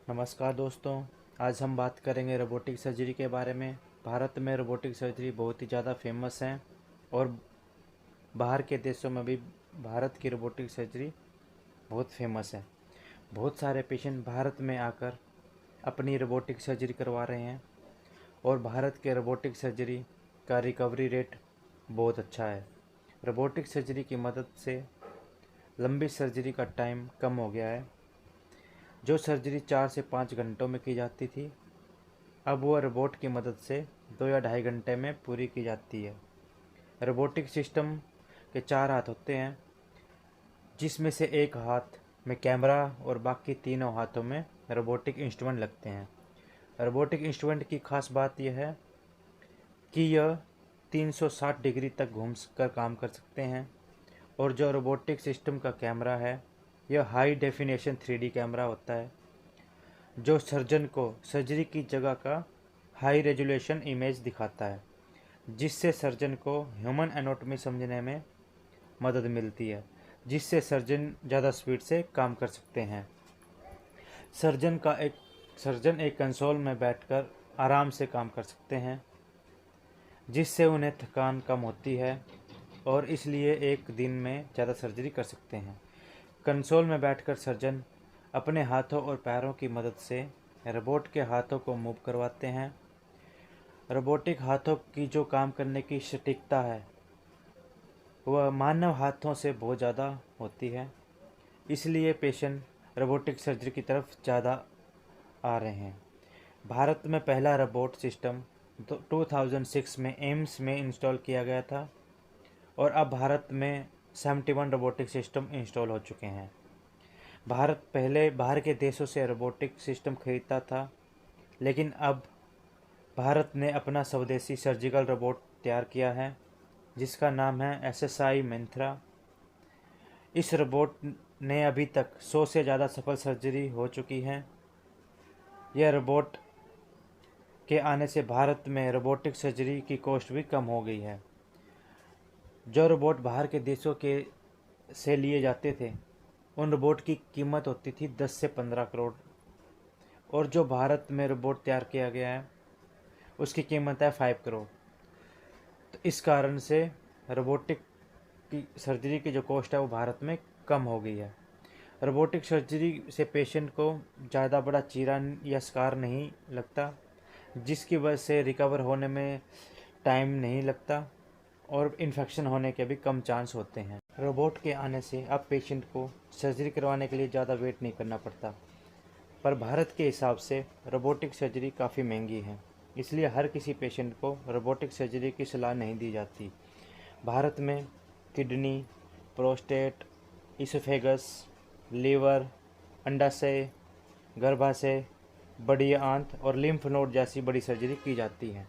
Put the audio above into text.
नमस्कार दोस्तों, आज हम बात करेंगे रोबोटिक सर्जरी के बारे में। भारत में रोबोटिक सर्जरी बहुत ही ज़्यादा फेमस है और बाहर के देशों में भी भारत की रोबोटिक सर्जरी बहुत फेमस है। बहुत सारे पेशेंट भारत में आकर अपनी रोबोटिक सर्जरी करवा रहे हैं और भारत के रोबोटिक सर्जरी का रिकवरी रेट बहुत अच्छा है। रोबोटिक सर्जरी की मदद से लंबी सर्जरी का टाइम कम हो गया है। जो सर्जरी 4 से 5 घंटों में की जाती थी, अब वह रोबोट की मदद से 2 या ढाई घंटे में पूरी की जाती है। रोबोटिक सिस्टम के 4 हाथ होते हैं, जिसमें से एक हाथ में कैमरा और बाकी तीनों हाथों में रोबोटिक इंस्ट्रूमेंट लगते हैं। रोबोटिक इंस्ट्रूमेंट की खास बात यह है कि यह 360 डिग्री तक घूम कर काम कर सकते हैं और जो रोबोटिक सिस्टम का कैमरा है, यह हाई डेफिनेशन 3D कैमरा होता है, जो सर्जन को सर्जरी की जगह का हाई रेजोल्यूशन इमेज दिखाता है, जिससे सर्जन को ह्यूमन एनाटॉमी समझने में मदद मिलती है, जिससे सर्जन ज़्यादा स्पीड से काम कर सकते हैं। सर्जन एक कंसोल में बैठकर आराम से काम कर सकते हैं, जिससे उन्हें थकान कम होती है और इसलिए एक दिन में ज़्यादा सर्जरी कर सकते हैं। कंसोल में बैठकर सर्जन अपने हाथों और पैरों की मदद से रोबोट के हाथों को मूव करवाते हैं। रोबोटिक हाथों की जो काम करने की सटीकता है, वह मानव हाथों से बहुत ज़्यादा होती है, इसलिए पेशेंट रोबोटिक सर्जरी की तरफ ज़्यादा आ रहे हैं। भारत में पहला रोबोट सिस्टम 2006 में एम्स में इंस्टॉल किया गया था और अब भारत में 71 रोबोटिक सिस्टम इंस्टॉल हो चुके हैं। भारत पहले बाहर के देशों से रोबोटिक सिस्टम खरीदता था, लेकिन अब भारत ने अपना स्वदेशी सर्जिकल रोबोट तैयार किया है, जिसका नाम है SSI मंत्रा। इस रोबोट ने अभी तक 100 से ज़्यादा सफल सर्जरी हो चुकी हैं। यह रोबोट के आने से भारत में रोबोटिक सर्जरी की कॉस्ट भी कम हो गई है। जो रोबोट बाहर के देशों के से लिए जाते थे, उन रोबोट की कीमत होती थी 10 से 15 करोड़, और जो भारत में रोबोट तैयार किया गया है, उसकी कीमत है 5 करोड़। तो इस कारण से रोबोटिक की सर्जरी की जो कॉस्ट है वो भारत में कम हो गई है। रोबोटिक सर्जरी से पेशेंट को ज़्यादा बड़ा चीरा या स्कार नहीं लगता, जिसकी वजह से रिकवर होने में टाइम नहीं लगता और इन्फेक्शन होने के भी कम चांस होते हैं। रोबोट के आने से अब पेशेंट को सर्जरी करवाने के लिए ज़्यादा वेट नहीं करना पड़ता, पर भारत के हिसाब से रोबोटिक सर्जरी काफ़ी महंगी है, इसलिए हर किसी पेशेंट को रोबोटिक सर्जरी की सलाह नहीं दी जाती। भारत में किडनी, प्रोस्टेट, इसोफेगस, लीवर, अंडाशय, गर्भाशय, बड़ी आंत और लिम्फ नोड जैसी बड़ी सर्जरी की जाती है।